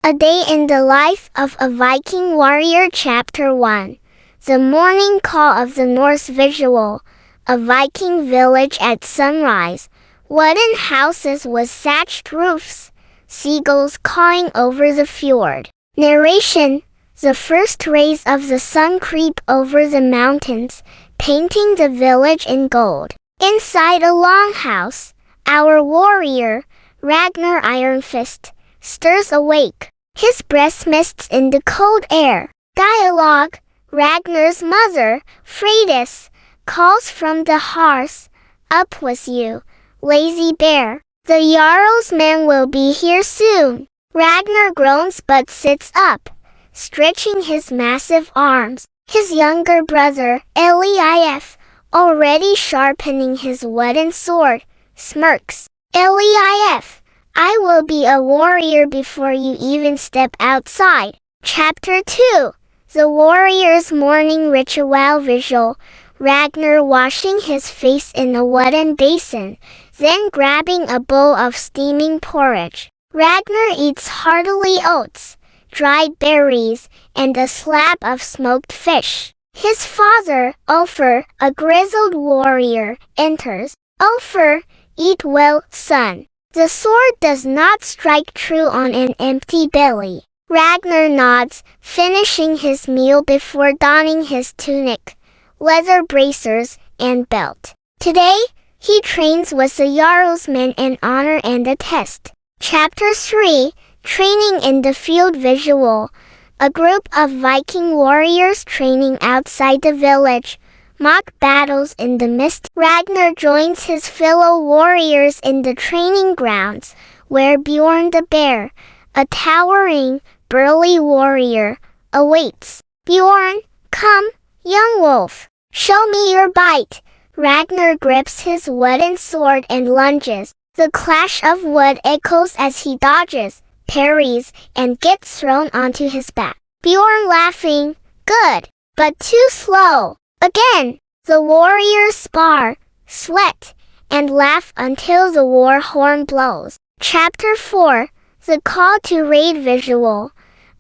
A Day in the Life of a Viking Warrior Chapter 1. The Morning Call of the Norse Visual. A Viking village at sunrise. Wooden houses with thatched roofs. Seagulls cawing over the fjord. Narration. The first rays of the sun creep over the mountains, painting the village in gold. Inside a longhouse, our warrior, Ragnar Ironfist, stirs awake. His breath mists in the cold air. Dialogue. Ragnar's mother, Freydis, calls from the hearth. Up with you, lazy bear. The Jarl's men will be here soon. Ragnar groans but sits up, stretching his massive arms. His younger brother, Leif, already sharpening his wooden sword, smirks. Leif, I will be a warrior before you even step outside. Chapter 2. The warrior's morning ritual visual. Ragnar washing his face in a wooden basin, then grabbing a bowl of steaming porridge. Ragnar eats heartily oats, dried berries, and a slab of smoked fish. His father, Ulfr, a grizzled warrior, enters. Ulfr, eat well, son. The sword does not strike true on an empty belly. Ragnar nods, finishing his meal before donning his tunic, leather bracers, and belt. Today, he trains with the Jarl's men in honor and a test. Chapter 3. Training in the field visual. A group of Viking warriors training outside the village. Mock battles in the mist. Ragnar joins his fellow warriors in the training grounds, where Bjorn the bear, a towering, burly warrior, awaits. Bjorn, come, young wolf, show me your bite. Ragnar grips his wooden sword and lunges. The clash of wood echoes as he dodges, parries, and gets thrown onto his back. Bjorn laughing, good, but too slow. Again, the warriors spar, sweat, and laugh until the war horn blows. Chapter 4. The Call to Raid visual.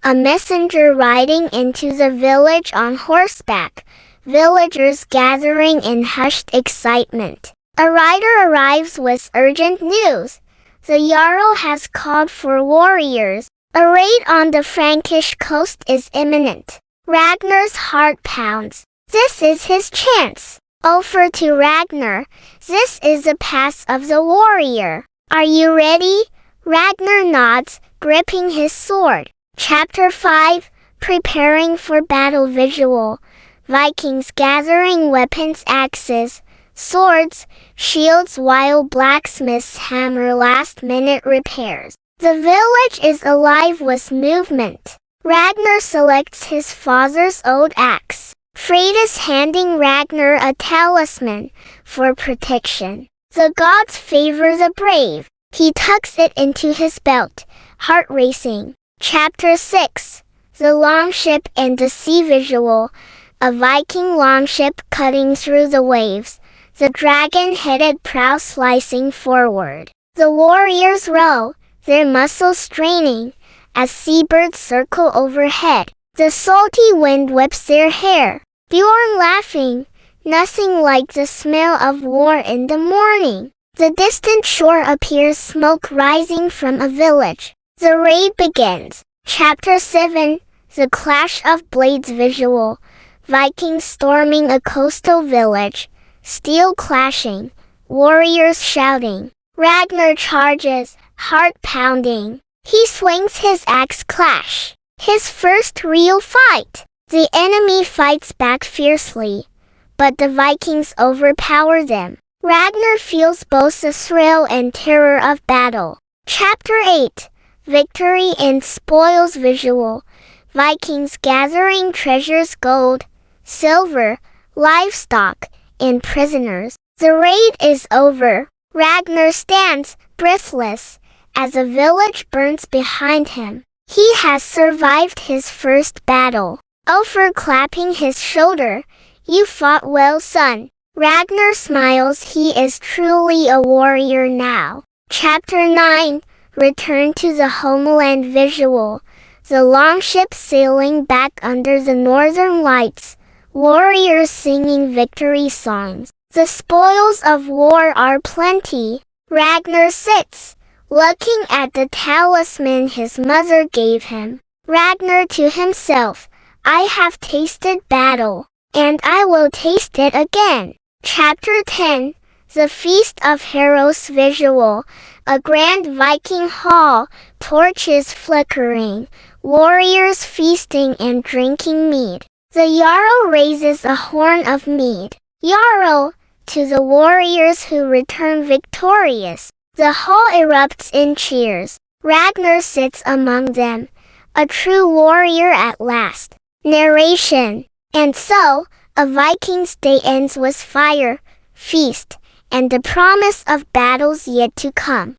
A messenger riding into the village on horseback. Villagers gathering in hushed excitement. A rider arrives with urgent news. The Jarl has called for warriors. A raid on the Frankish coast is imminent. Ragnar's heart pounds. This is his chance. Ulfr to Ragnar. This is the pass of the warrior. Are you ready? Ragnar nods, gripping his sword. Chapter 5. Preparing for battle visual. Vikings gathering weapons, axes, swords, shields while blacksmiths hammer last-minute repairs. The village is alive with movement. Ragnar selects his father's old axe. Freydis handing Ragnar a talisman for protection. The gods favor the brave. He tucks it into his belt, heart racing. Chapter 6. The Longship and the Sea visual. A Viking longship cutting through the waves. The dragon-headed prow slicing forward. The warriors row, their muscles straining, as seabirds circle overhead. The salty wind whips their hair. Bjorn laughing, nothing like the smell of war in the morning. The distant shore appears, smoke rising from a village. The raid begins. Chapter 7. The Clash of Blades visual. Vikings storming a coastal village. Steel clashing. Warriors shouting. Ragnar charges, heart pounding. He swings his axe, clash. His first real fight. The enemy fights back fiercely, but the Vikings overpower them. Ragnar feels both the thrill and terror of battle. Chapter 8. Victory and spoils visual. Vikings gathering treasures, gold, silver, livestock, and prisoners. The raid is over. Ragnar stands, breathless, as a village burns behind him. He has survived his first battle. Ulfr clapping his shoulder. You fought well, son. Ragnar smiles. He is truly a warrior now. Chapter 9. Return to the homeland visual. The longship sailing back under the northern lights, warriors singing victory songs. The spoils of war are plenty. Ragnar sits, looking at the talisman his mother gave him. Ragnar to himself, I have tasted battle, and I will taste it again. Chapter 10, The Feast of Heroes visual. A grand Viking hall, torches flickering, warriors feasting and drinking mead. The Jarl raises a horn of mead. Jarl, to the warriors who return victorious. The hall erupts in cheers. Ragnar sits among them, a true warrior at last. Narration. And so, a Viking's day ends with fire, feast, and the promise of battles yet to come.